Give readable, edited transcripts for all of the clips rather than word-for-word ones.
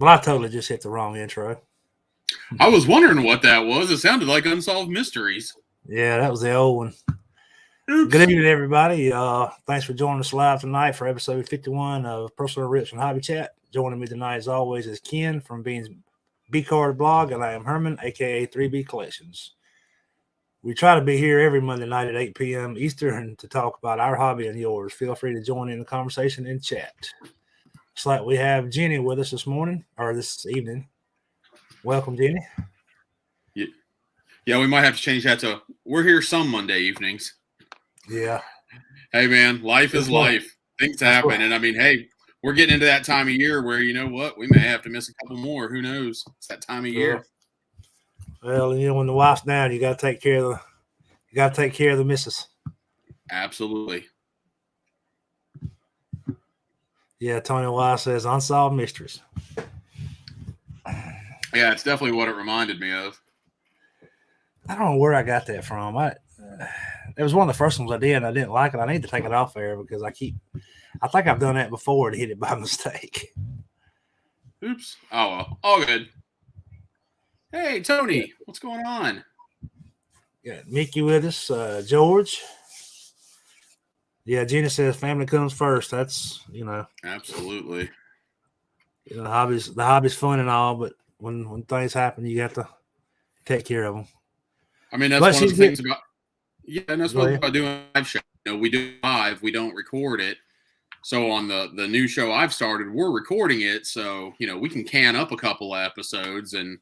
Well, I totally just hit the wrong intro. I was wondering what that was. It sounded like Unsolved Mysteries. Yeah, that was the old one. Oops. Good evening, everybody. Thanks for joining us live tonight for episode 51 of Personal Rips and Hobby Chat. Joining me tonight, as always, is Ken from Bean's B-Card blog, and I am Herman, a.k.a. 3B Collections. We try to be here every Monday night at 8 p.m. Eastern to talk about our hobby and yours. Feel free to join in the conversation and chat. Looks like we have Jenny with us this morning, or this evening. Welcome, Jenny. Yeah, we might have to change that to we're here some Monday evenings. Yeah. Hey, man, life is life. Things happen. And, I mean, hey, we're getting into that time of year where, you know what, we may have to miss a couple more. Who knows? It's that time of year. Well, you know, when the wife's down, you got to take care of the missus. Absolutely. Yeah, Tony Wise says Unsolved Mysteries. Yeah, it's definitely what it reminded me of. I don't know where I got that from. It was one of the first ones I did, and I didn't like it. I need to take it off there because I think I've done that before and hit it by mistake. Oops. Oh, well. All good. Hey, Tony, what's going on? Got Mickey with us, George. Yeah, Jenny says family comes first. That's, you know. Absolutely. You know, the hobby's fun and all, but when things happen, you have to take care of them. I mean, that's one of the things about and that's what about doing a live show. You know, we do live, we don't record it. So on the new show I've started, we're recording it, so you know we can can up a couple of episodes and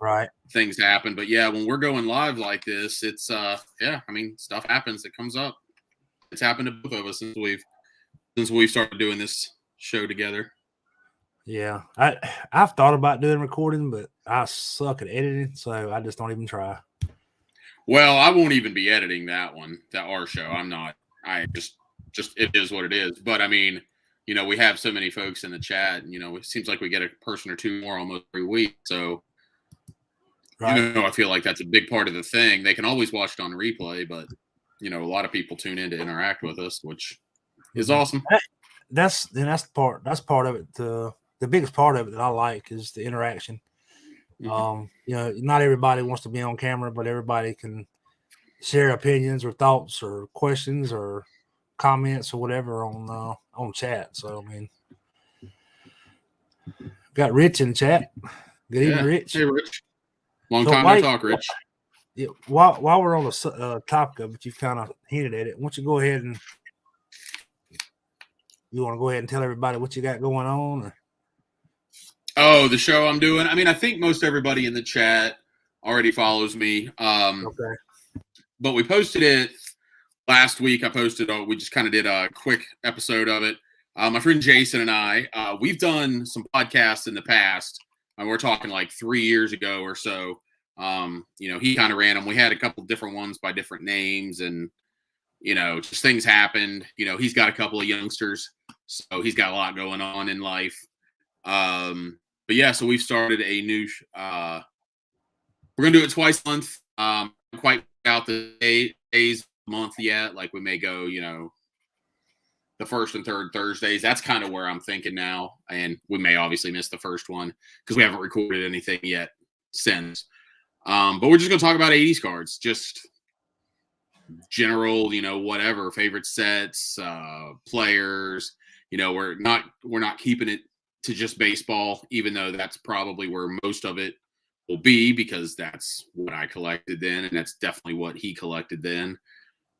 things happen. But yeah, when we're going live like this, it's I mean, stuff happens. It comes up. It's happened to both of us since we've started doing this show together. Yeah, I've thought about doing recording, but I suck at editing, so I just don't even try. Well, I won't even be editing that our show. I'm not. I just it is what it is. But I mean, you know, we have so many folks in the chat, and you know, it seems like we get a person or two more almost every week. So, you know, I feel like that's a big part of the thing. They can always watch it on replay, but you know, a lot of people tune in to interact with us, which is awesome. That's part of it. The biggest part of it that I like is the interaction. Mm-hmm. You know, not everybody wants to be on camera, but everybody can share opinions or thoughts or questions or comments or whatever on chat. So I mean, got Rich in the chat. Good evening, Rich. Hey, Rich. Long time no talk, Rich. Yeah, while we're on the topic of it, you've kind of hinted at it. Why don't you go ahead and tell everybody what you got going on? Or? Oh, the show I'm doing. I mean, I think most everybody in the chat already follows me. Okay. But we posted it last week. We just kind of did a quick episode of it. My friend Jason and I, we've done some podcasts in the past. We're talking like 3 years ago or so. You know, he kind of ran them. We had a couple different ones by different names, and you know, just things happened. You know, he's got a couple of youngsters, so he's got a lot going on in life. But yeah, so we've started a new. We're gonna do it twice a month. Quite out the days a month yet. Like we may go, you know, the first and third Thursdays. That's kind of where I'm thinking now, and we may obviously miss the first one because we haven't recorded anything yet since. But we're just gonna talk about 80s cards, just general, you know, whatever favorite sets, players. You know, we're not keeping it to just baseball, even though that's probably where most of it will be because that's what I collected then, and that's definitely what he collected then.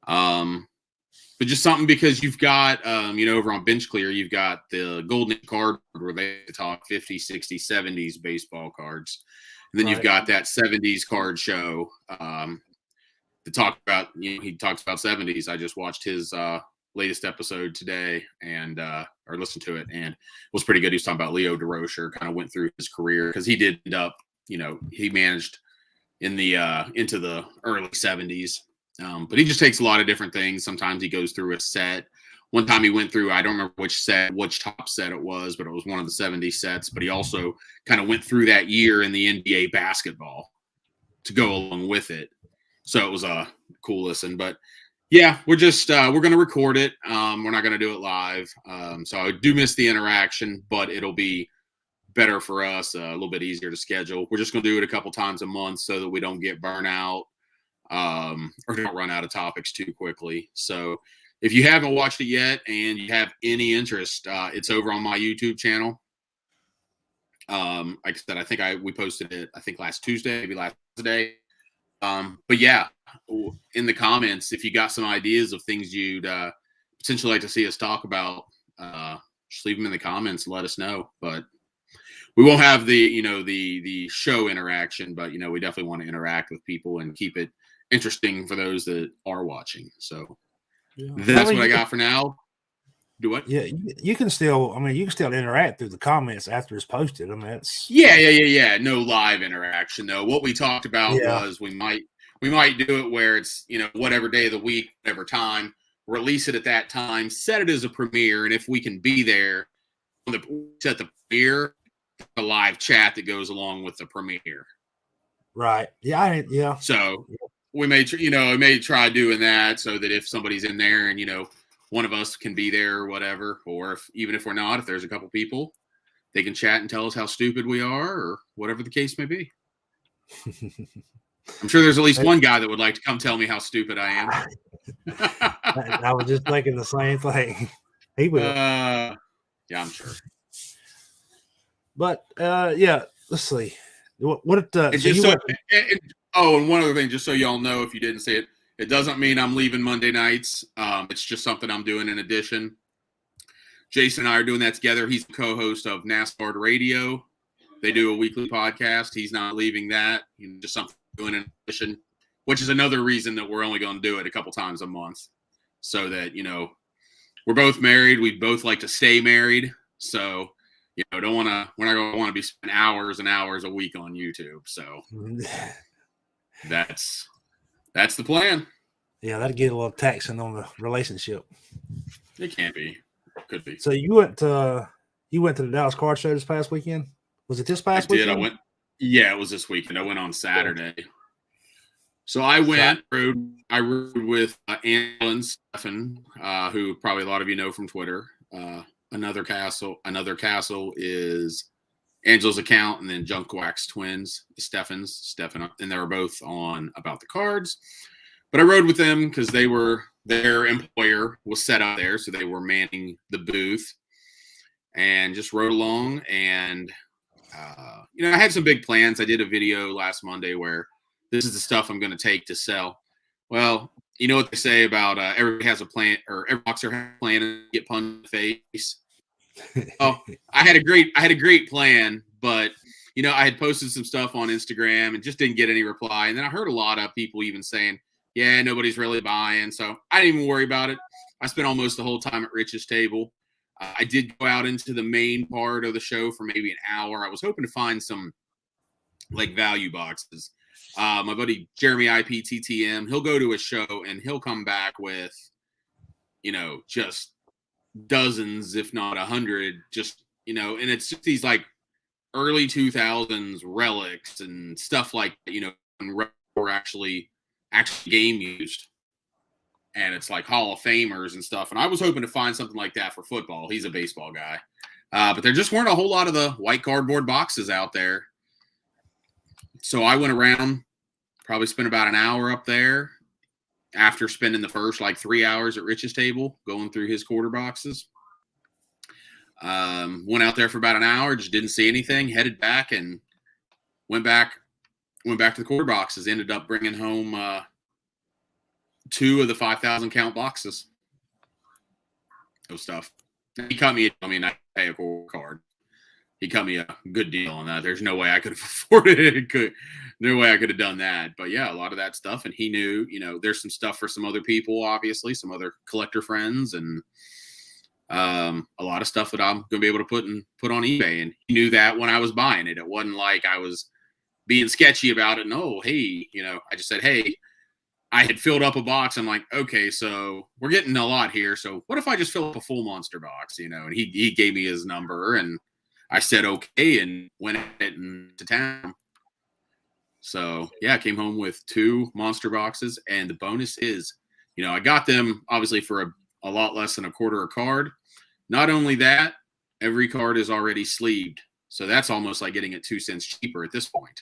But just something because you've got, you know, over on Bench Clear, you've got the Golden Card where they talk 50s, 60s, 70s baseball cards. And then you've got that 70s card show to talk about, you know, he talks about 70s. I just watched his latest episode today and or listened to it, and it was pretty good. He was talking about Leo DeRocher, kind of went through his career because he did end up, you know, he managed in the into the early 70s. But he just takes a lot of different things. Sometimes he goes through a set. One time he went through, I don't remember which top set it was, but it was one of the 70 sets. But he also kind of went through that year in the NBA basketball to go along with it. So it was a cool listen. But yeah, we're just we're going to record it. We're not going to do it live. So I do miss the interaction, but it'll be better for us, a little bit easier to schedule. We're just going to do it a couple times a month so that we don't get burnout or don't run out of topics too quickly. So if you haven't watched it yet and you have any interest, it's over on my YouTube channel. Like I said, I think we posted it, I think last Tuesday, maybe last day. But yeah, in the comments, if you got some ideas of things you'd potentially like to see us talk about, just leave them in the comments and let us know. But we won't have the show interaction, but we definitely want to interact with people and keep it interesting for those that are watching. So that's what I got for now. Do what? Yeah, you can still interact through the comments after it's posted. I mean, it's yeah. No live interaction though. What we talked about was we might do it where it's whatever day of the week, whatever time, release it at that time, set it as a premiere, and if we can be there on set the premiere, the live chat that goes along with the premiere. Right. Yeah. So we may try doing that so that if somebody's in there and one of us can be there or whatever, or even if we're not, if there's a couple people, they can chat and tell us how stupid we are or whatever the case may be. I'm sure there's at least one guy that would like to come tell me how stupid I am. I was just thinking the same thing. He will. Yeah, I'm sure. But yeah, let's see. And one other thing, just so y'all know, if you didn't see it, it doesn't mean I'm leaving Monday nights. It's just something I'm doing in addition. Jason and I are doing that together. He's the co-host of NASCAR Radio. They do a weekly podcast. He's not leaving that. Just something I'm doing in addition, which is another reason that we're only going to do it a couple times a month, so that we're both married. We both like to stay married, so we're not going to want to be spending hours and hours a week on YouTube. So that's the plan. Yeah, that'd get a little taxing on the relationship. It can be. Could be. So you went to the Dallas Car Show this past weekend? Was it this past weekend? Yeah, it was this weekend. I went on Saturday. So I rode with Angela and Stefan, who probably a lot of you know from Twitter. Another Castle is Angela's account, and then Junk Wax Twins, Stefan, and they were both on About the Cards. But I rode with them because their employer was set up there, so they were manning the booth, and just rode along. And I had some big plans. I did a video last Monday where this is the stuff I'm going to take to sell. Well, you know what they say about everybody has a plan, or every boxer has a plan to get punched in the face. Oh, I had a great plan, but I had posted some stuff on Instagram and just didn't get any reply. And then I heard a lot of people even saying, yeah, nobody's really buying. So I didn't even worry about it. I spent almost the whole time at Rich's table. I did go out into the main part of the show for maybe an hour. I was hoping to find some like value boxes. My buddy Jeremy IPTTM, he'll go to a show and he'll come back with, just dozens, if not 100, just, and it's just these like early 2000s relics and stuff like that, when were actually game used. And it's like Hall of Famers and stuff. And I was hoping to find something like that for football. He's a baseball guy. But there just weren't a whole lot of the white cardboard boxes out there. So I went around, probably spent about an hour up there after spending the first 3 hours at Rich's table going through his quarter boxes. Went out there for about an hour, just didn't see anything, headed back and went back to the quarter boxes, ended up bringing home 2 of the 5,000 count boxes of stuff. He cut me, I pay a quarter card. He cut me a good deal on that. There's no way I could have afforded it. No way I could have done that. But yeah, a lot of that stuff. And he knew, there's some stuff for some other people, obviously, some other collector friends, and a lot of stuff that I'm going to be able to put on eBay. And he knew that when I was buying it. It wasn't like I was being sketchy about it. No, hey, I just said, hey, I had filled up a box. I'm like, okay, so we're getting a lot here. So what if I just fill up a full monster box, and he gave me his number and I said, okay, and went into town. So yeah, I came home with 2 monster boxes, and the bonus is, I got them obviously for a lot less than a quarter a card. Not only that, every card is already sleeved. So that's almost like getting it 2 cents cheaper at this point.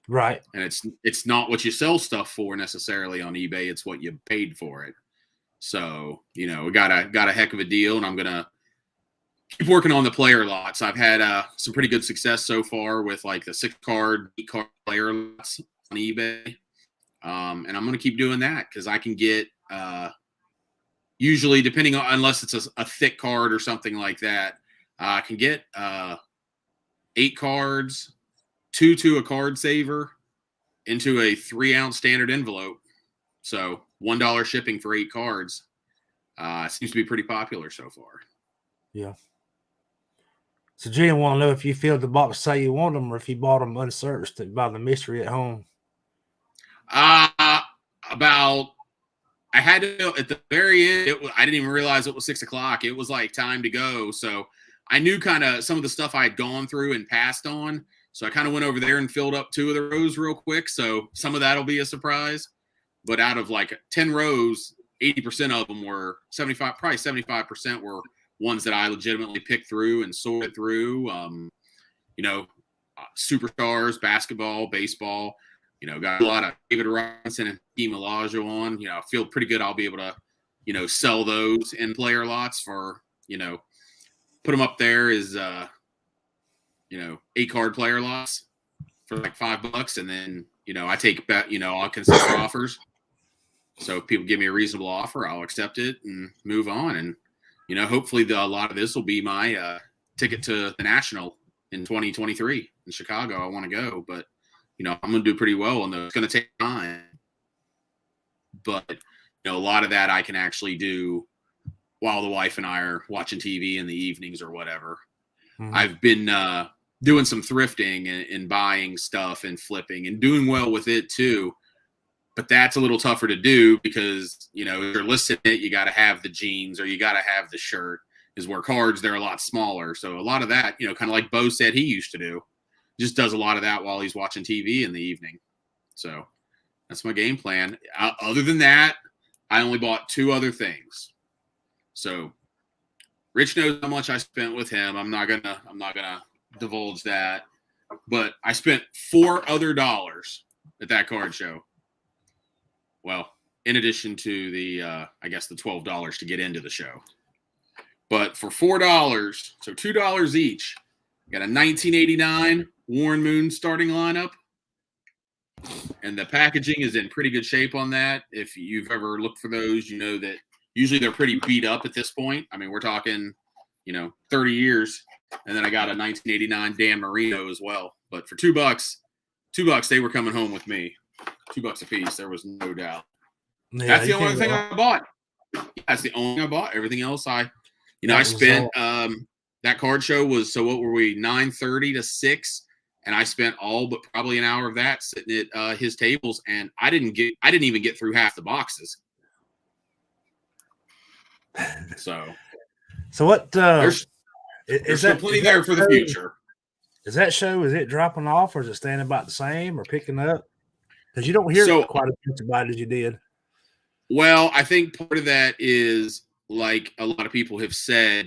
Right. And it's not what you sell stuff for necessarily on eBay. It's what you paid for it. So, we got a heck of a deal, and I'm going to keep working on the player lots. I've had some pretty good success so far with like the 6-card, 8-card player lots on eBay. And I'm going to keep doing that because I can get usually, depending on, unless it's a thick card or something like that, I can get 8 cards, 2 to a card saver, into a 3-ounce standard envelope. So $1 shipping for 8 cards seems to be pretty popular so far. Yeah. So Jen want to know if you filled the box say you want them, or if you bought them unsearched by the mystery at home. I had to at the very end. I didn't even realize it was 6 o'clock. It was like time to go. So I knew kind of some of the stuff I had gone through and passed on. So I kind of went over there and filled up 2 of the rows real quick. So some of that'll be a surprise. But out of like 10 rows, 80% of them were 75% were ones that I legitimately picked through and sorted through. Superstars, basketball, baseball. Got a lot of David Robinson and Hakeem Olajuwon. I feel pretty good I'll be able to, sell those in player lots for, put them up there as, 8-card player lots for like $5. And then, I take, I'll consider offers. So if people give me a reasonable offer, I'll accept it and move on. And, hopefully a lot of this will be my ticket to the National in 2023 in Chicago. I want to go, but I'm going to do pretty well on those. It's going to take time. But, a lot of that I can actually do while the wife and I are watching TV in the evenings or whatever. Mm-hmm. I've been doing some thrifting and buying stuff and flipping and doing well with it too. But that's a little tougher to do because, if you're listing it, you got to have the jeans or you got to have the shirt. Is where cards, they're a lot smaller. So a lot of that, kind of like Bo said he used to do. Just does a lot of that while he's watching TV in the evening. So that's my game plan. Other than that, I only bought 2 other things. So Rich knows how much I spent with him. I'm not gonna divulge that. But I spent $4 other at that card show. Well, in addition to the the $12 to get into the show. But for $4, so $2 each, got a 1989 Warren Moon starting lineup. And the packaging is in pretty good shape on that. If you've ever looked for those, you know that usually they're pretty beat up at this point. I mean, we're talking, 30 years. And then I got a 1989 Dan Marino as well. But for $2, they were coming home with me. $2 a piece. There was no doubt. Yeah, that's the only thing I bought. That's the only thing I bought. Everything else I spent that card show was, so what were we, 9:30 to 6, and I spent all but probably an hour of that sitting at his tables, and I didn't even get through half the boxes. So what there's still plenty there for the future. Is it dropping off, or is it staying about the same, or picking up? Because you don't hear quite as much about it as you did. Well, I think part of that is, like a lot of people have said,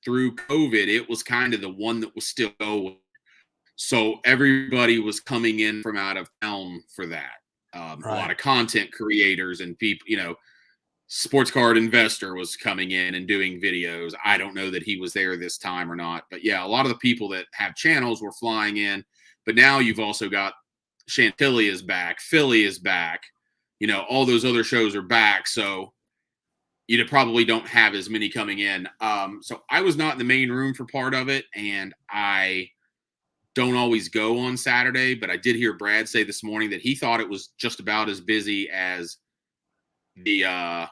through COVID, it was kind of the one that was still going. So everybody was coming in from out of town for that. Right. A lot of content creators and people, Sports Card Investor was coming in and doing videos. I don't know that he was there this time or not. But yeah, a lot of the people that have channels were flying in. But now you've also got Chantilly is back. Philly is back. All those other shows are back. So you probably don't have as many coming in. So I was not in the main room for part of it, and I don't always go on Saturday, but I did hear Brad say this morning that he thought it was just about as busy as the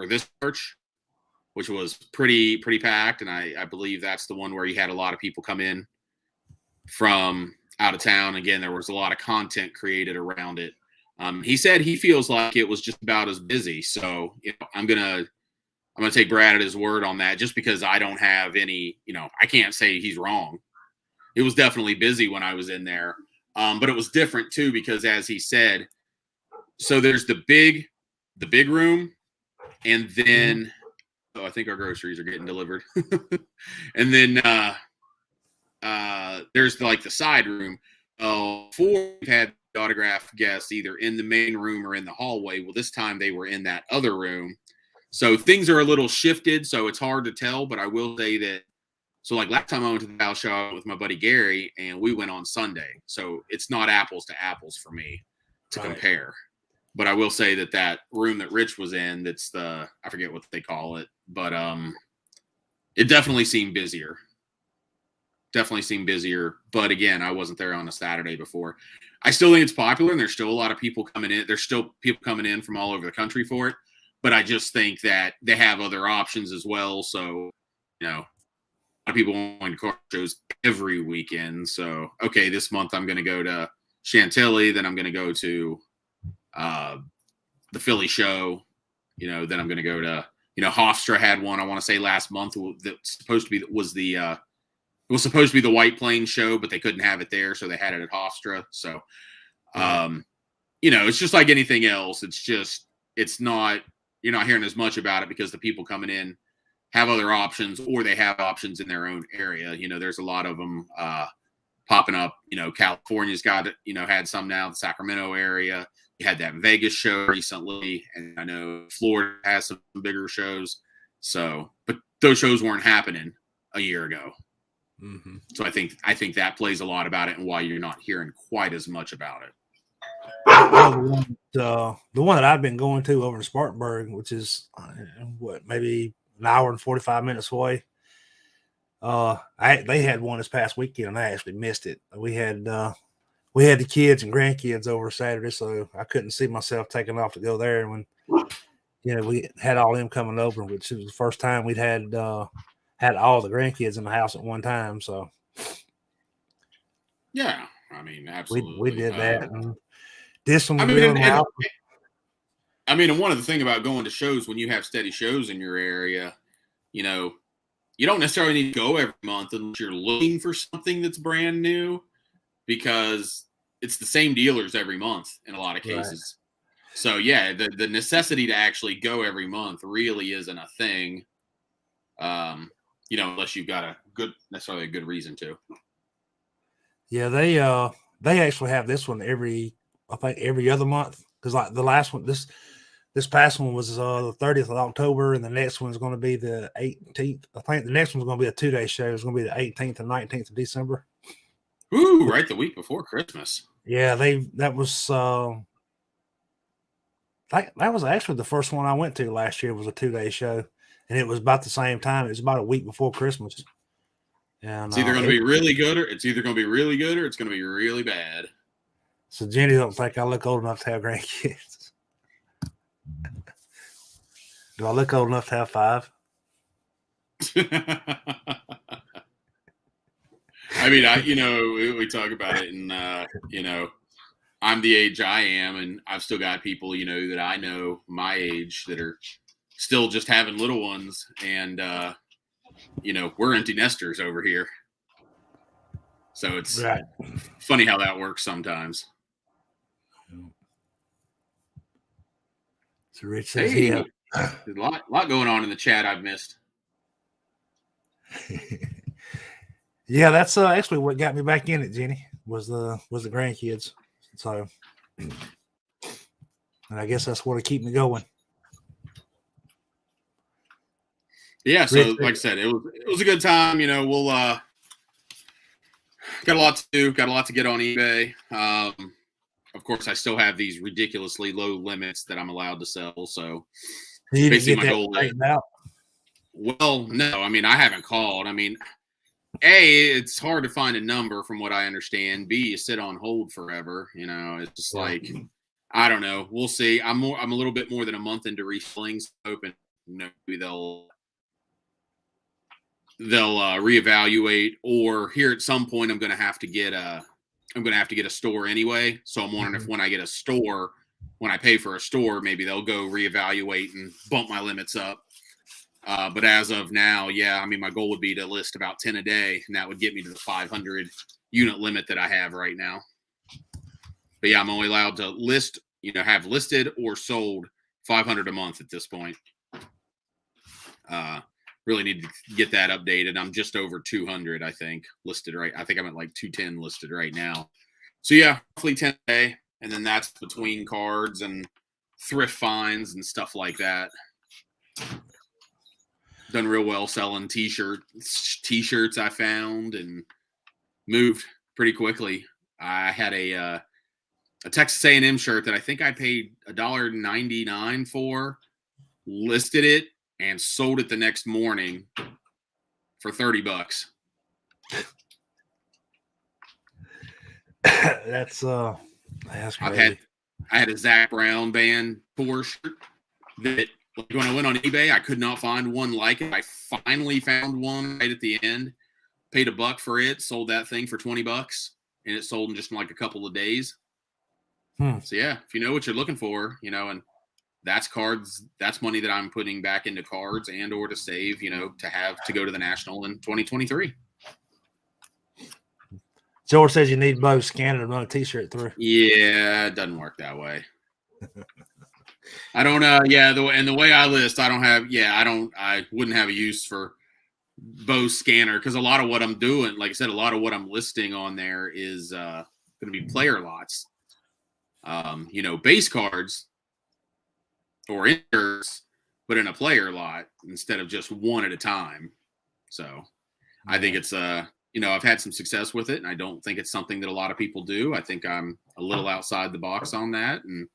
this church, which was pretty packed. And I believe that's the one where he had a lot of people come in from out of town. Again, there was a lot of content created around it. He said he feels like it was just about as busy. So I'm gonna take Brad at his word on that, just because I don't have any, I can't say he's wrong. It was definitely busy when I was in there. But it was different too, because as he said, so there's the big room, and then I think our groceries are getting delivered. And then there's like the side room. Before we've had autograph guests either in the main room or in the hallway. Well, this time they were in that other room. So things are a little shifted, so it's hard to tell, but I will say that, so like last time I went to the Val Show with my buddy Gary, and we went on Sunday. So it's not apples to apples for me to compare. But I will say that that room that Rich was in, that's the, I forget what they call it, but it definitely seemed busier. But again, I wasn't there on a Saturday before. I still think it's popular, and there's still a lot of people coming in. There's still people coming in from all over the country for it. But I just think that they have other options as well. So, you know, a lot of people going to car shows every weekend. So, okay, this month I'm going to go to Chantilly. Then I'm going to go to the Philly show. You know, then I'm going to go to, you know, Hofstra had one, I want to say last month, that's supposed to be, it was supposed to be the White Plains show, but they couldn't have it there. So they had it at Hofstra. So, you know, it's just like anything else. It's just, it's not, you're not hearing as much about it because the people coming in have other options, or they have options in their own area. You know, there's a lot of them popping up. You know, California's got, you know, had some now, the Sacramento area. You had that Vegas show recently, and I know Florida has some bigger shows. So, but those shows weren't happening a year ago. Mm-hmm. So I think that plays a lot about it, and why you're not hearing quite as much about it. The one that I've been going to over in Spartanburg, which is maybe an hour and 45 minutes away. They had one this past weekend, and I actually missed it. We had the kids and grandkids over Saturday, so I couldn't see myself taking off to go there. And when, you know, we had all them coming over, which was the first time we'd had all the grandkids in the house at one time. So yeah, I mean, absolutely, we did that. And this one, and one of the things about going to shows, when you have steady shows in your area, you know, you don't necessarily need to go every month unless you're looking for something that's brand new, because it's the same dealers every month in a lot of cases. Right. So yeah, the necessity to actually go every month really isn't a thing. You know, unless you've got a good reason to. Yeah, they actually have this one every other month, because like the last one, this past one was the 30th of October, and the next one is going to be the 18th. I think the next one's going to be a 2-day show. It's going to be the 18th and 19th of December. Ooh, right, the week before Christmas. Yeah, that was actually the first one I went to last year. Was a 2-day show, and it was about the same time. It was about a week before Christmas. And it's either going to be really good, or it's going to be really bad. So Jenny don't think I look old enough to have grandkids. Do I look old enough to have 5? I mean, we talk about it, and you know, I'm the age I am, and I've still got people, you know, that I know my age that are still just having little ones, and you know, we're empty nesters over here. So it's funny how that works sometimes. So Rich says, hey, there's a lot going on in the chat I've missed. Yeah, that's actually what got me back in it, Jenny, was the grandkids. So, and I guess that's what'll keep me going. Yeah, so Rich, like I said, it was a good time. You know, we'll got a lot to do, got a lot to get on eBay. Of course, I still have these ridiculously low limits that I'm allowed to sell. So basically my goal is, well, no, I mean, I haven't called. I mean, A, it's hard to find a number from what I understand. B, you sit on hold forever. You know, it's just like, I don't know. We'll see. I'm a little bit more than a month into reselling, so hoping, you know, maybe they'll reevaluate, or here at some point I'm going to have to get a store anyway. So I'm wondering if when I get a store, when I pay for a store, maybe they'll go reevaluate and bump my limits up. But as of now, yeah, I mean, my goal would be to list about 10 a day, and that would get me to the 500 unit limit that I have right now. But yeah, I'm only allowed to list, you know, have listed or sold 500 a month at this point. really need to get that updated. I'm just over 200, I think, listed right. I think I'm at like 210 listed right now. So yeah, roughly 10 a day, and then that's between cards and thrift finds and stuff like that. Done real well selling t-shirts I found and moved pretty quickly. I had a Texas A&M shirt that I think I paid $1.99 for, listed it, and sold it the next morning for $30. That's crazy. I had a Zach Brown band tour shirt that, like, when I went on eBay, I could not find one like it. I finally found one right at the end. Paid $1 for it. Sold that thing for $20, and it sold in just like a couple of days. So yeah, if you know what you're looking for, and that's cards, that's money that I'm putting back into cards and or to save, to have to go to the National in 2023. George says you need both scanner to run a t-shirt through. Yeah, it doesn't work that way. I don't the way I list, I wouldn't have a use for both scanner, because a lot of what I'm doing, like I said, a lot of what I'm listing on there is going to be player lots. Base cards or inserts, but in a player lot instead of just one at a time. So I think it's I've had some success with it, and I don't think it's something that a lot of people do. I think I'm a little outside the box on that and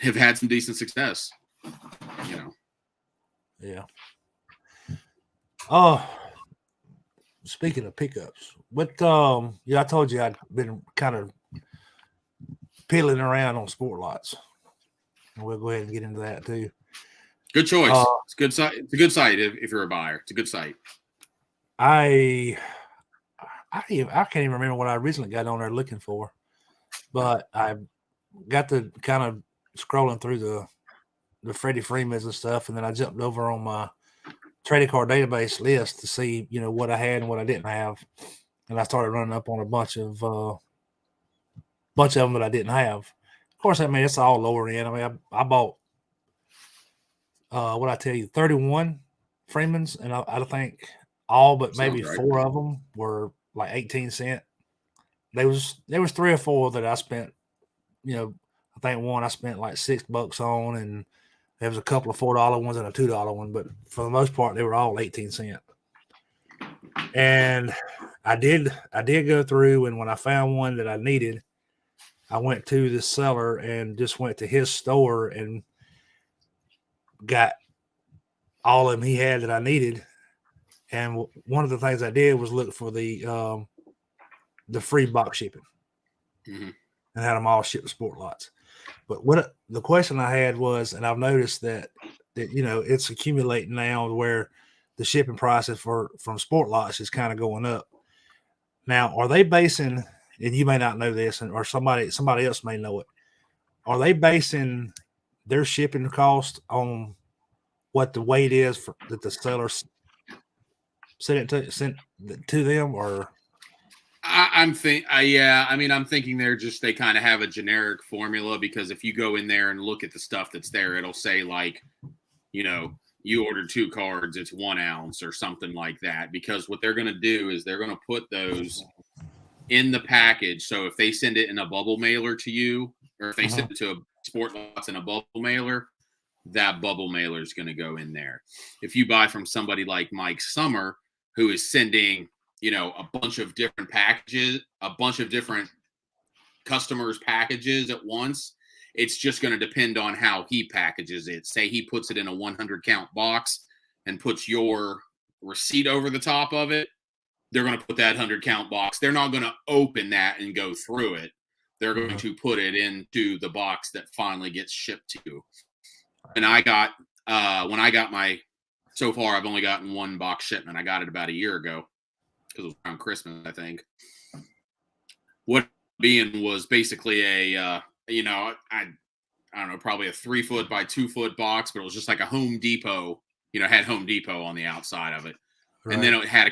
have had some decent success. Yeah. Oh, speaking of pickups, I told you I'd been kind of peeling around on sport lots. We'll go ahead and get into that too. Good choice. It's a good site. It's a good site if you're a buyer. It's a good site. I can't even remember what I originally got on there looking for, but I got to kind of scrolling through the Freddie Freemans and stuff, and then I jumped over on my trading card database list to see what I had and what I didn't have, and I started running up on a bunch of them that I didn't have. Of course, it's all lower end. I bought what I tell you, 31 Freemans, and I think all but maybe 4 of them were like 18 cents. There was 3 or 4 that I spent, I think one I spent like $6 on, and there was a couple of $4 ones and a $2 one, but for the most part, they were all 18 cents. And I did go through, and when I found one that I needed, I went to the seller and just went to his store and got all of them he had that I needed. And one of the things I did was look for the free box shipping, and had them all shipped to sport lots. But what the question I had was, and I've noticed that it's accumulating now where the shipping prices from sport lots is kind of going up. Now, are they basing, and you may not know this, or somebody else may know it, are they basing their shipping cost on what the weight is that the sellers sent to them, or? I'm thinking they kind of have a generic formula, because if you go in there and look at the stuff that's there, it'll say like, you ordered 2 cards, it's 1 ounce or something like that. Because what they're going to do is they're going to put those in the package. So if they send it in a bubble mailer to you, or if they send it to a sport lots in a bubble mailer, that bubble mailer is going to go in there. If you buy from somebody like Mike Summer, who is sending a bunch of different packages, a bunch of different customers' packages at once, it's just going to depend on how he packages it. Say he puts it in a 100 count box and puts your receipt over the top of it, they're going to put that 100 count box. They're not going to open that and go through it. They're going to put it into the box that finally gets shipped to you. And I got, when I got so far, I've only gotten 1 box shipment. I got it about a year ago, because it was around Christmas, I think. What being was basically I don't know, probably a 3-foot by 2-foot box, but it was just like a Home Depot, had Home Depot on the outside of it. Right. And then it had a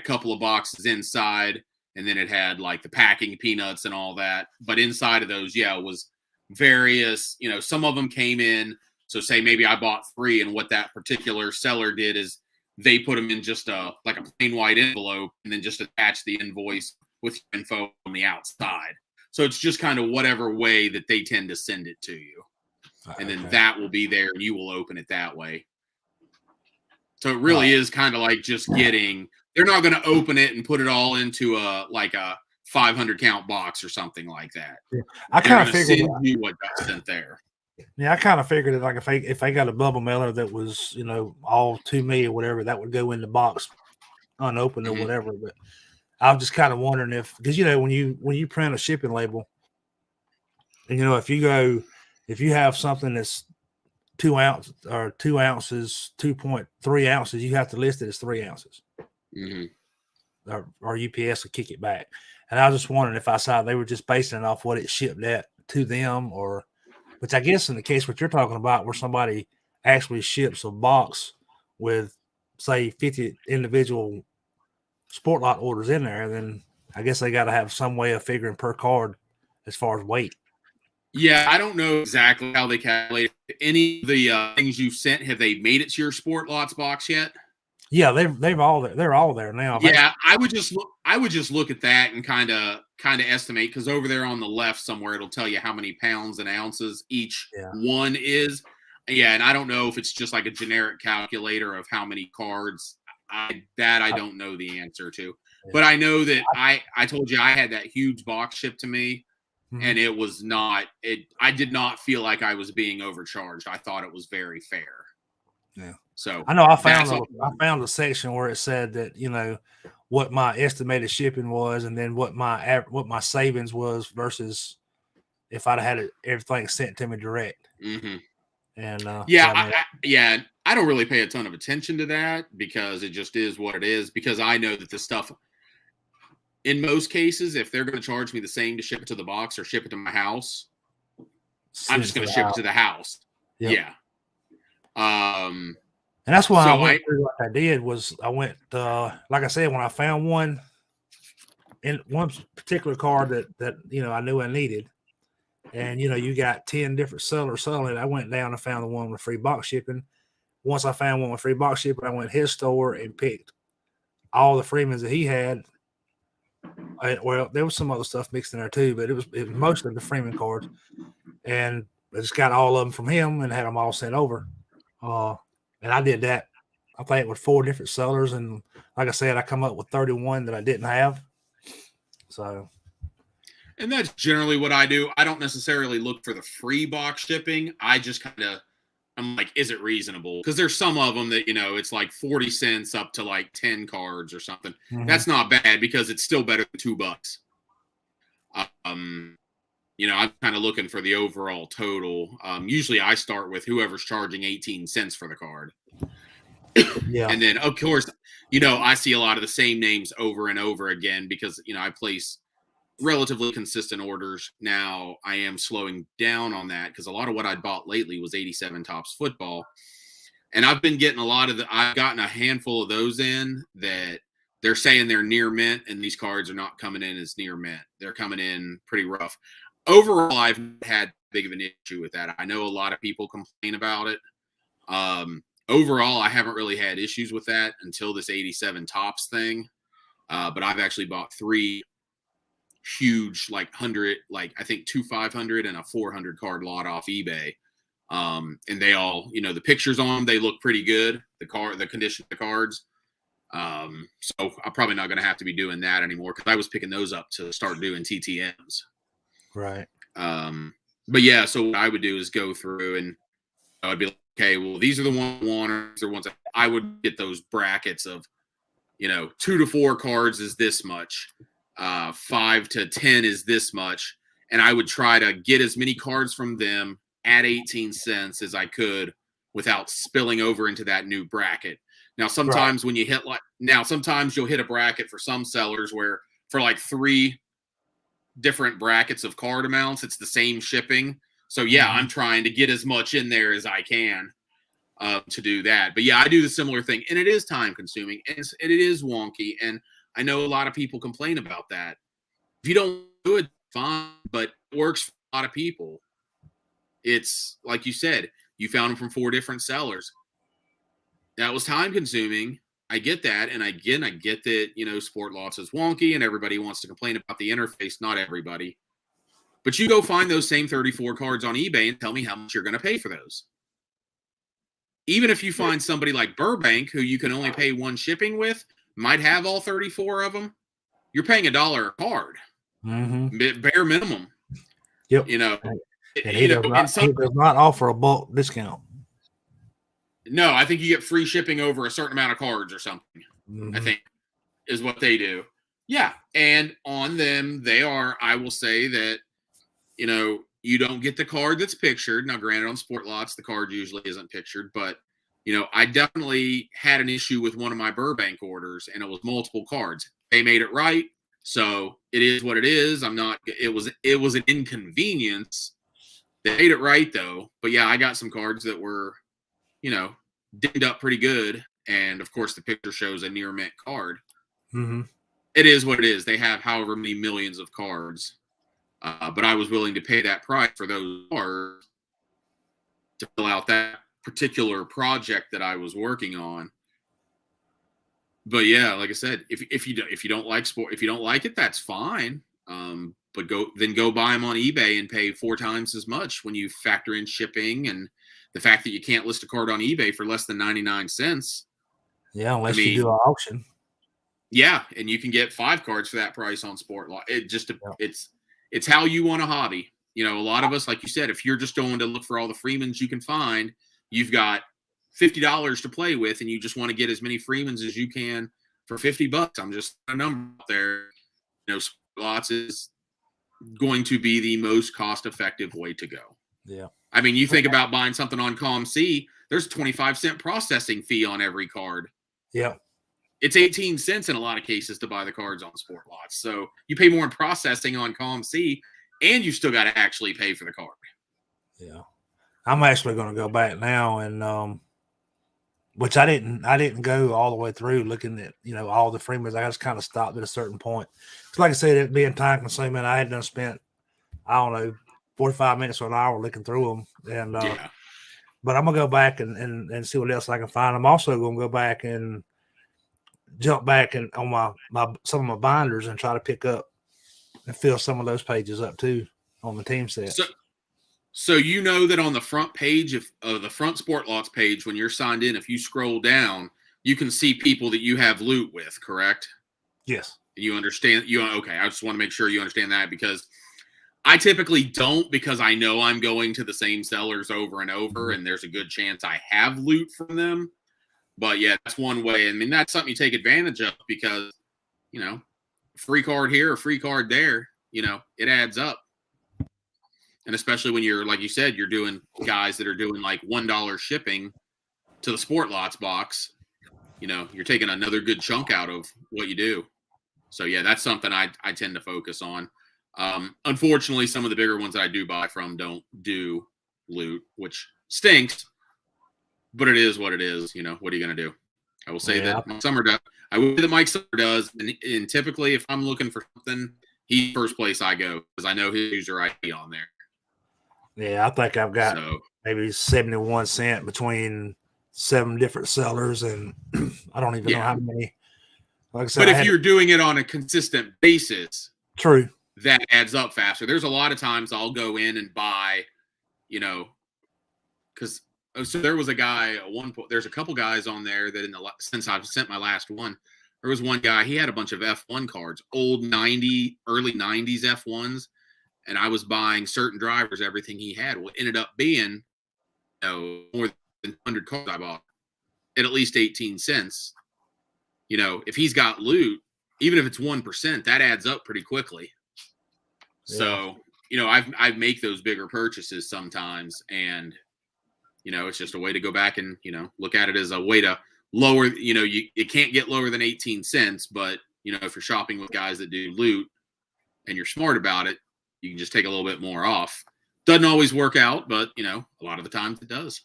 couple of boxes inside, and then it had like the packing peanuts and all that. But inside of those, it was various, some of them came in So say maybe I bought 3, and what that particular seller did is they put them in just like a plain white envelope and then just attach the invoice with info on the outside. So it's just kind of whatever way that they tend to send it to you. And then that will be there and you will open it that way. So it really is kind of like just getting, they're not going to open it and put it all into a 500 count box or something like that. Yeah. I kind of figured you what got sent there. Yeah, I kind of figured that like if they got a bubble mailer that was, all to me or whatever, that would go in the box unopened or whatever. But I was just kind of wondering because when you print a shipping label, and if you have something that's 2 ounces or 2 ounces, 2.3 ounces, you have to list it as 3 ounces. Or UPS will kick it back. And I was just wondering if I saw they were just basing it off what it shipped at to them, or which I guess in the case what you're talking about, where somebody actually ships a box with, say, 50 individual sport lot orders in there, then I guess they got to have some way of figuring per card as far as weight. Yeah, I don't know exactly how they calculate it. Any of the things you've sent, have they made it to your sport lots box yet? Yeah, they're all there now. Yeah, I would just look at that and kind of estimate, because over there on the left somewhere it'll tell you how many pounds and ounces each one is. Yeah, and I don't know if it's just like a generic calculator of how many cards. I don't know the answer to. Yeah. But I know that I told you I had that huge box shipped to me, and it was not I did not feel like I was being overcharged. I thought it was very fair. Yeah. So I know I found a section where it said that what my estimated shipping was, and then what my savings was versus if I'd had everything sent to me direct. And I don't really pay a ton of attention to that because it just is what it is. Because I know that the stuff, in most cases, if they're going to charge me the same to ship it to the box or ship it to my house, I'm just going to ship it to the house. Yep. Yeah. And that's why I went through what I did was I went, like I said, when I found one particular card that I knew I needed, and you got 10 different sellers selling it, I went down and found the one with free box shipping. Once I found one with free box shipping, I went to his store and picked all the Freemans that he had. Well, there was some other stuff mixed in there too, but it was mostly the Freeman cards, and I just got all of them from him and had them all sent over. And I did that, I think, with 4 different sellers. And like I said, I come up with 31 that I didn't have. So. And that's generally what I do. I don't necessarily look for the free box shipping. I just I'm like, is it reasonable? Because there's some of them that, it's like 40 cents up to like 10 cards or something. That's not bad because it's still better than $2. I'm kind of looking for the overall total. Usually I start with whoever's charging 18 cents for the card. Yeah. And then, of course, I see a lot of the same names over and over again because, I place relatively consistent orders. Now I am slowing down on that because a lot of what I bought lately was 87 Tops football. And I've been getting I've gotten a handful of those in that they're saying they're near mint, and these cards are not coming in as near mint. They're coming in pretty rough. Overall, I've had big of an issue with that. I know a lot of people complain about it. Overall, I haven't really had issues with that until this 87 Tops thing. But I've actually bought 3 huge, I think 2 500 and a 400 card lot off eBay. And they all, the pictures on them, they look pretty good. The condition of the cards. So I'm probably not going to have to be doing that anymore because I was picking those up to start doing TTMs. Right. But yeah, so what I would do is go through and I'd be like, okay, well, these are the ones or ones that I would get those brackets of, 2 to 4 cards is this much. 5 to 10 is this much. And I would try to get as many cards from them at 18 cents as I could without spilling over into that new bracket. Now, sometimes when you sometimes you'll hit a bracket for some sellers where for 3 different brackets of card amounts, it's the same shipping. So yeah, I'm trying to get as much in there as I can to do that. But yeah, I do the similar thing, and it is time consuming and it is wonky. And I know a lot of people complain about that. If you don't do it, fine, but it works for a lot of people. It's like you said, You found them from 4 different sellers. That was time consuming. I get that. And again, I get that, Sport Lots is wonky and everybody wants to complain about the interface. Not everybody. But you go find those same 34 cards on eBay and tell me how much you're going to pay for those. Even if you find somebody like Burbank, who you can only pay 1 shipping with, might have all 34 of them, you're paying $1 a card. Bare minimum. Yep. And he does not offer a bulk discount. No, I think you get free shipping over a certain amount of cards or something. I think is what they do. Yeah. And on them, I will say that, you don't get the card that's pictured. Now, granted, on Sport Lots, the card usually isn't pictured, but, I definitely had an issue with one of my Burbank orders, and it was multiple cards. They made it right. So it is what it is. It was an inconvenience. They made it right though. But yeah, I got some cards that were, dinged up pretty good. And of course the picture shows a near mint card. It is what it is. They have however many millions of cards. But I was willing to pay that price for those cards to fill out that particular project that I was working on. But yeah, like I said, if you don't like sport, if you don't like it, that's fine. But go buy them on eBay and pay 4 times as much when you factor in shipping and the fact that you can't list a card on eBay for less than 99 cents. Yeah, unless you do an auction. Yeah, and you can get 5 cards for that price on Sport Lot. It's how you want a hobby. A lot of us, like you said, if you're just going to look for all the Freemans you can find, you've got $50 to play with, and you just want to get as many Freemans as you can for $50. I'm just a number out there. Sport Lots is going to be the most cost-effective way to go. Yeah. I mean, you think about buying something on ComC, there's a 25-cent processing fee on every card. Yeah. It's 18 cents in a lot of cases to buy the cards on Sport Lots. So you pay more in processing on ComC, and you still got to actually pay for the card. Yeah. I'm actually going to go back now and which I didn't go all the way through looking at, all the Freemans. I just kind of stopped at a certain point. Because like I said, it being time consuming, I had done spent, 45 minutes or an hour looking through them. And but I'm gonna go back and see what else I can find. I'm also gonna go back and jump back and on my some of my binders and try to pick up and fill some of those pages up too on the team set. So that on the front page of the front Sport Lots page, when you're signed in, if you scroll down, you can see people that you have loot with, correct? Yes. You understand? Okay. I just want to make sure you understand that, because I typically don't, because I know I'm going to the same sellers over and over, and there's a good chance I have loot from them. But yeah, that's one way. I mean, that's something you take advantage of because, free card here, a free card there, it adds up. And especially when you're, like you said, you're doing guys that are doing like $1 shipping to the Sport Lots box, you're taking another good chunk out of what you do. So yeah, that's something I tend to focus on. Unfortunately, some of the bigger ones that I do buy from don't do loot, which stinks, but it is what it is. What are you going to do? I will say that Mike Summer does. I will say that Mike Summer does. And typically, if I'm looking for something, he's first place I go because I know his user ID on there. Yeah, I think I've got maybe 71 cents between 7 different sellers, and I don't even know how many. Like I said, but if you're doing it on a consistent basis, true, that adds up faster. There's a lot of times I'll go in and buy, because so there was a guy at one point. There's a couple guys on there that since I've sent my last one, there was one guy. He had a bunch of F1 cards, old early 90s F1s. And I was buying certain drivers, everything he had. Well, it ended up being, more than 100 cards I bought at least 18 cents. If he's got loot, even if it's 1%, that adds up pretty quickly. Yeah. So, I make those bigger purchases sometimes, and, it's just a way to go back and, look at it as a way to lower, it can't get lower than 18 cents, but, if you're shopping with guys that do loot and you're smart about it, you can just take a little bit more off. Doesn't always work out, but, a lot of the times it does.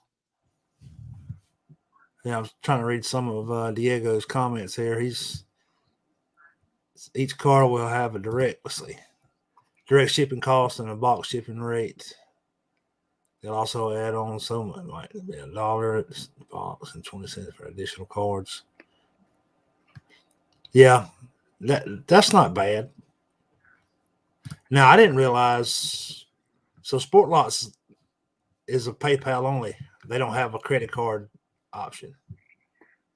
Yeah, I was trying to read some of Diego's comments here. Each car will have a direct shipping cost and a box shipping rate. They'll also add on some like $1 box and 20 cents for additional cards. Yeah, that's not bad. Now I didn't realize. So Sport Lots is a PayPal only. They don't have a credit card option.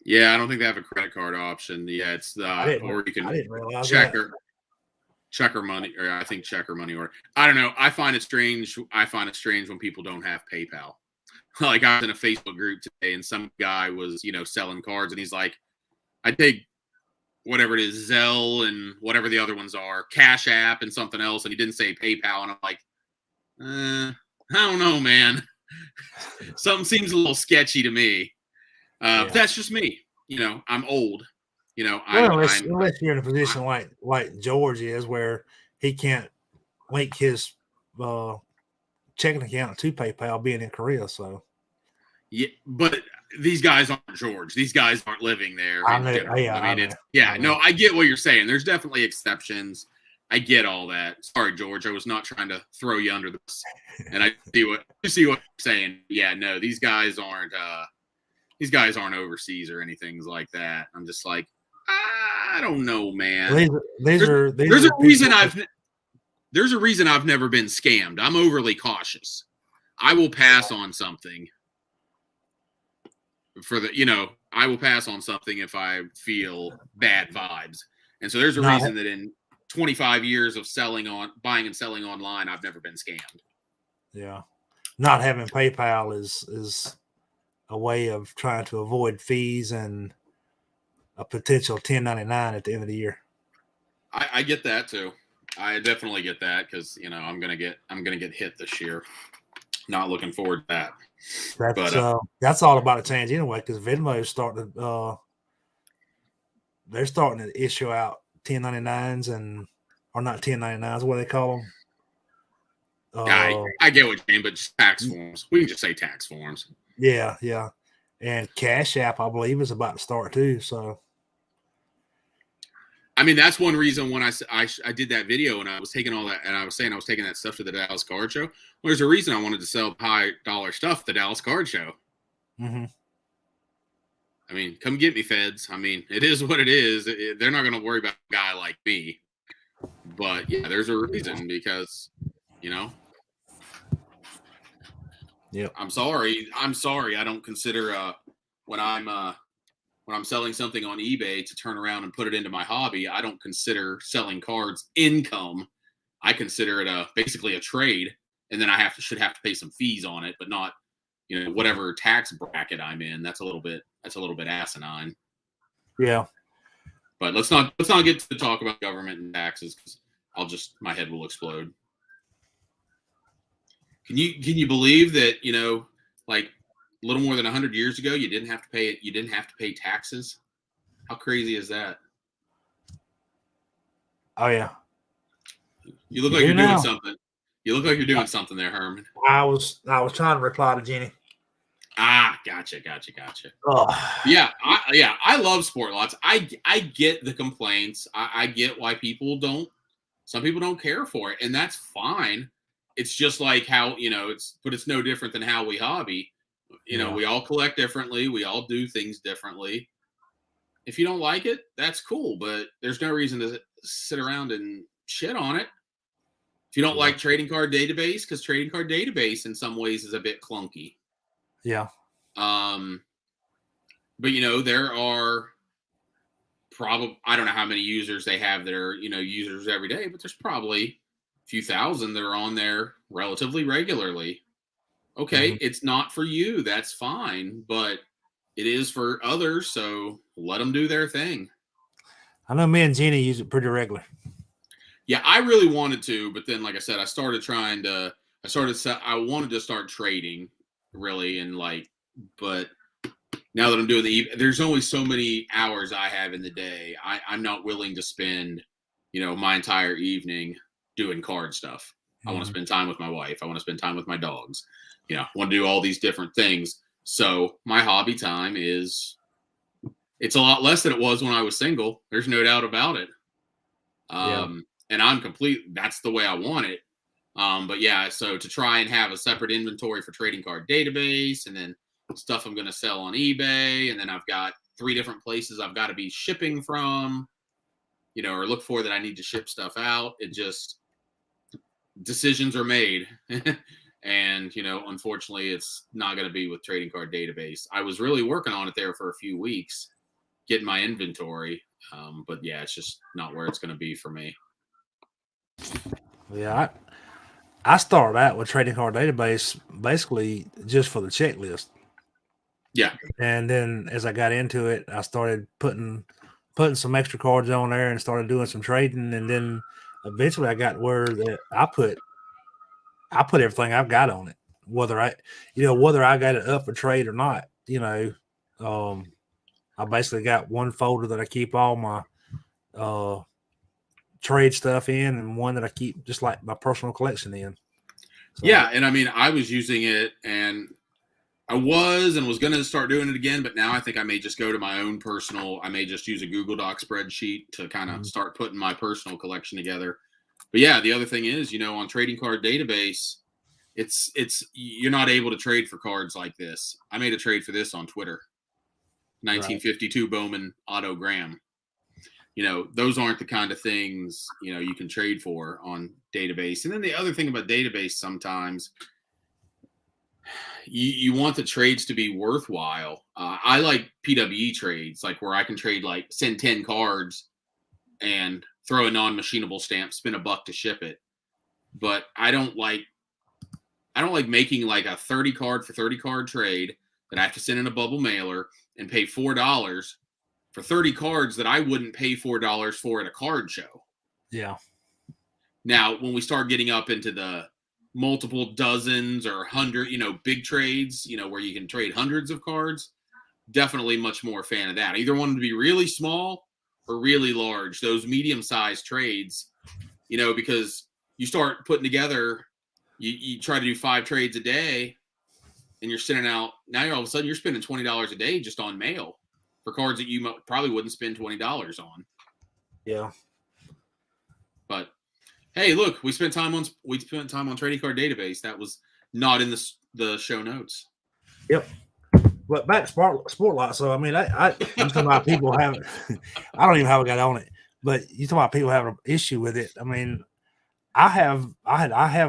Yeah, I don't think they have a credit card option. Yeah, it's or you can realize checker money, or I think checker money, or I don't know. I find it strange. When people don't have PayPal. Like I was in a Facebook group today, and some guy was, selling cards, and he's like, "I take whatever it is, Zelle and whatever the other ones are, Cash App and something else," and he didn't say PayPal, and I'm like, I don't know, man. Something seems a little sketchy to me. But that's just me. I'm old. Unless you're in a position like George is, where he can't link his checking account to PayPal, being in Korea. So yeah, but these guys aren't George. These guys aren't living there. I know. I get what you're saying. There's definitely exceptions. I get all that. Sorry, George. I was not trying to throw you under the bus. And I see what you're saying. Yeah, no, these guys aren't overseas or anything like that. I'm just like, I don't know, man. There's a reason I've never been scammed. I'm overly cautious. I will pass on something I will pass on something if I feel bad vibes. And so there's a reason that in 25 years of buying and selling online, I've never been scammed. Yeah. Not having PayPal is a way of trying to avoid fees and a potential 1099 at the end of the year. I get that too. I definitely get that because I'm gonna get hit this year. Not looking forward to that. That's all about to change anyway, because Venmo is starting to they're starting to issue out 1099s or not 1099s, what do they call them? I get what you mean, but just tax forms. We can just say tax forms. Yeah. And Cash App, I believe, is about to start too. So, I mean, that's one reason when I did that video and I was taking all that, and I was saying I was taking that stuff to the Dallas Card Show. Well, there's a reason I wanted to sell high dollar stuff at the Dallas Card Show. Mm-hmm. I mean, come get me, feds. I mean, it is what it is. They're not going to worry about a guy like me. But yeah, there's a reason because, Yeah. I'm sorry. I don't consider when I'm selling something on eBay to turn around and put it into my hobby, I don't consider selling cards income. I consider it basically a trade, and then I should have to pay some fees on it, but not, whatever tax bracket I'm in. That's a little bit asinine. Yeah. But let's not get to talk about government and taxes, because my head will explode. Can you believe that, like a little more than 100 years ago, you didn't have to pay it. You didn't have to pay taxes. How crazy is that? Oh yeah. You look like you're doing something. You look like you're doing something there, Herman. I was trying to reply to Jenny. Gotcha. Oh. Yeah, I love Sport Lots. I get the complaints. I get why some people don't care for it, and that's fine. It's just like how, it's no different than how we hobby. We all collect differently. We all do things differently. If you don't like it, that's cool, but there's no reason to sit around and shit on it. If you don't like Trading Card Database, because Trading Card Database in some ways is a bit clunky. Yeah. But there are I don't know how many users they have that are, users every day, but there's probably a few thousand that are on there relatively regularly. Okay, It's not for you. That's fine, but it is for others. So let them do their thing. I know me and Jenny use it pretty regular. Yeah, I really wanted to, but then, like I said, I wanted to start trading really, and but now that I'm doing there's only so many hours I have in the day. I'm not willing to spend, my entire evening doing card stuff. I want to spend time with my wife. I want to spend time with my dogs. I want to do all these different things. So my hobby time it's a lot less than it was when I was single. There's no doubt about it. And that's the way I want it. But yeah, so to try and have a separate inventory for trading card database, and then stuff I'm going to sell on eBay, and then I've got 3 different places I've got to be shipping from, or look for that I need to ship stuff out. It just, decisions are made. And, unfortunately, it's not going to be with trading card database. I was really working on it there for a few weeks, getting my inventory. But yeah, it's just not where it's going to be for me. Yeah, I started out with trading card database basically just for the checklist. Yeah. And then as I got into it, I started putting some extra cards on there and started doing some trading. And then eventually I got where that I put everything I've got on it, whether I got it up for trade or not. I basically got one folder that I keep all my trade stuff in, and one that I keep just like my personal collection in. So, yeah, and I mean, I was using it, and I was going to start doing it again, but now I think I may just go to my own personal. I may just use a Google Doc spreadsheet to kind of start putting my personal collection together. But yeah, the other thing is, on trading card database, it's you're not able to trade for cards like this. I made a trade for this on Twitter. 1952 right. Bowman autogram. Those aren't the kind of things, you can trade for on database. And then the other thing about database, sometimes you want the trades to be worthwhile. I like PWE trades, like where I can trade, like send 10 cards and throw a non-machinable stamp, spend $1 to ship it. But I don't like making like a 30 card for 30 card trade that I have to send in a bubble mailer and pay $4 for 30 cards that I wouldn't pay $4 for at a card show. Yeah. Now, when we start getting up into the multiple dozens or 100, big trades, where you can trade hundreds of cards, definitely much more a fan of that. I either want them to be really small or really large. Those medium-sized trades, because you start putting together, you try to do 5 trades a day, and you're sending out, now all of a sudden you're spending $20 a day just on mail for cards that you probably wouldn't spend $20 on. Yeah. But hey, look, we spent time on trading card database. That was not in the show notes. Yep. But back to sport lot. So I mean, I you talking about people having, I don't even have a guy on it, but you talking about people having an issue with it. I mean, I have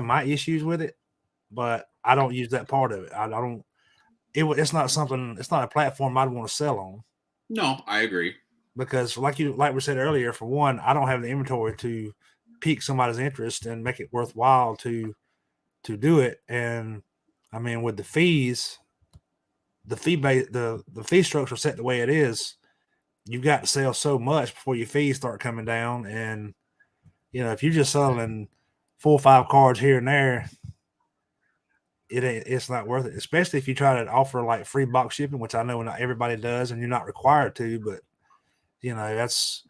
my issues with it, but I don't use that part of it. It's not something. It's not a platform I'd want to sell on. No, I agree. Because like we said earlier, for one, I don't have the inventory to pique somebody's interest and make it worthwhile to do it. And I mean, with the fees, the fee structure set the way it is, you've got to sell so much before your fees start coming down. And if you're just selling 4 or 5 cards here and there, it's not worth it, especially if you try to offer like free box shipping, which I know not everybody does, and you're not required to, but that's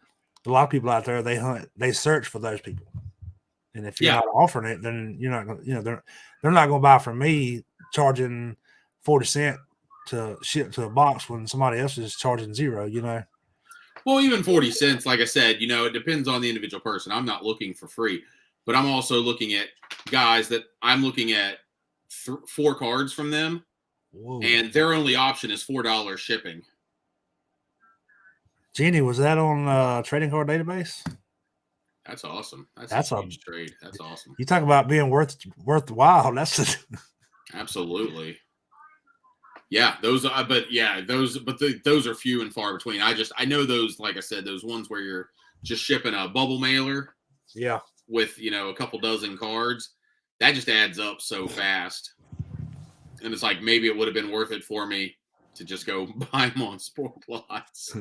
a lot of people out there. They search for those people, and if you're not offering it, then you're not going. They're not going to buy from me charging 40 cents to ship to a box when somebody else is charging $0. Well, even 40 cents, like I said, it depends on the individual person. I'm not looking for free, but I'm also looking at guys that I'm looking at 4 cards from them. Whoa. And their only option is $4 shipping. Jeannie, was that on trading card database? That's awesome. That's a huge trade. That's awesome. You talk about being worthwhile. That's absolutely. Yeah, those are few and far between. I know those, like I said, those ones where you're just shipping a bubble mailer. Yeah. With, a couple dozen cards, that just adds up so fast. And it's like, maybe it would have been worth it for me to just go buy them on sport lots.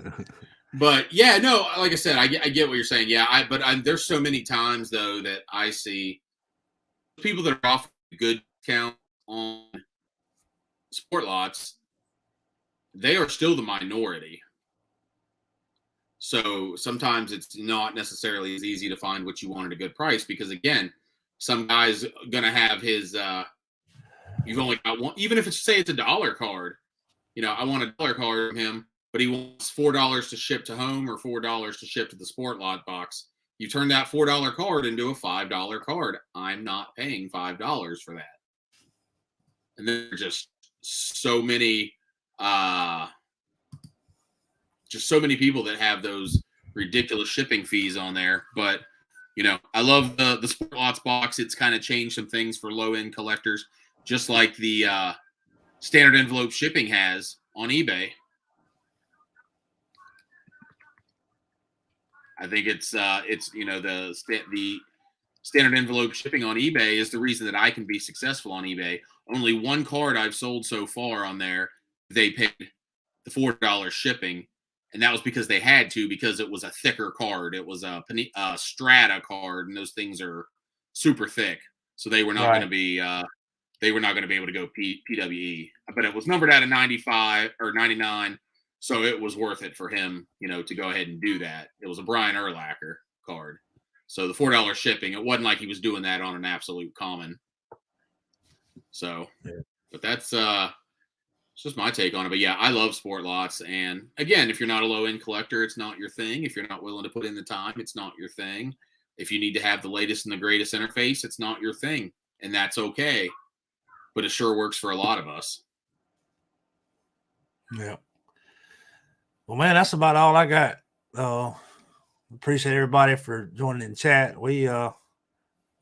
But yeah, no, like I said, I get what you're saying. Yeah. There's so many times though that I see people that are offering a good discount on sport lots, they are still the minority. So sometimes it's not necessarily as easy to find what you want at a good price, because again, some guy's gonna have his you've only got one, even if it's a $1 card. I want a $1 card from him, but he wants $4 to ship to home or $4 to ship to the sport lot box. You turn that $4 card into a $5 card. I'm not paying $5 for that. And there are just so many people that have those ridiculous shipping fees on there. But I love the Sport Lots box. It's kind of changed some things for low-end collectors, just like the standard envelope shipping has on eBay. I think it's the standard envelope shipping on eBay is the reason that I can be successful on eBay. Only one card I've sold so far on there, they paid the $4 shipping, and that was because they had to, because it was a thicker card. It was a Strata card, and those things are super thick, so they were not going to be able to go PWE. But it was numbered out of 95 or 99. So it was worth it for him, to go ahead and do that. It was a Brian Urlacher card. So the $4 shipping, it wasn't like he was doing that on an absolute common. So, but that's it's just my take on it. But yeah, I love Sport Lots. And again, if you're not a low-end collector, it's not your thing. If you're not willing to put in the time, it's not your thing. If you need to have the latest and the greatest interface, it's not your thing. And that's okay. But it sure works for a lot of us. Yeah. Well, man, that's about all I got. Appreciate everybody for joining in chat. We had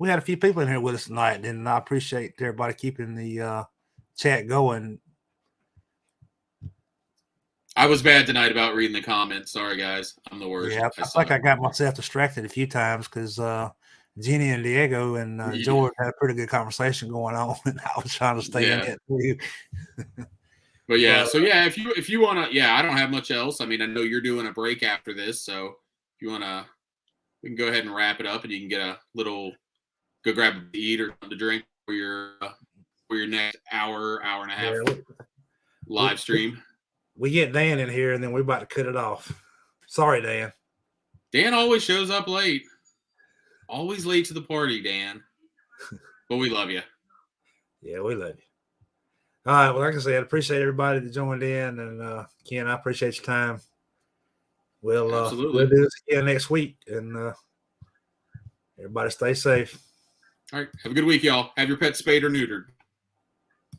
a few people in here with us tonight, and I appreciate everybody keeping the chat going. I was bad tonight about reading the comments. Sorry, guys. I'm the worst. Yeah, I think I got myself distracted a few times because Jenny and Diego and George had a pretty good conversation going on, and I was trying to stay in it too. But yeah, so yeah, if you want to, I don't have much else. I mean, I know you're doing a break after this, so if you want to, we can go ahead and wrap it up, and you can get a little, go grab a to eat or something to drink for your next hour and a half live stream. We get Dan in here, and then we're about to cut it off. Sorry, Dan. Dan always shows up late. Always late to the party, Dan. But we love you. Yeah, we love you. All right. Well, like I said, I appreciate everybody that joined in. And, Ken, I appreciate your time. We'll do this again next week. And everybody stay safe. All right. Have a good week, y'all. Have your pet spayed or neutered.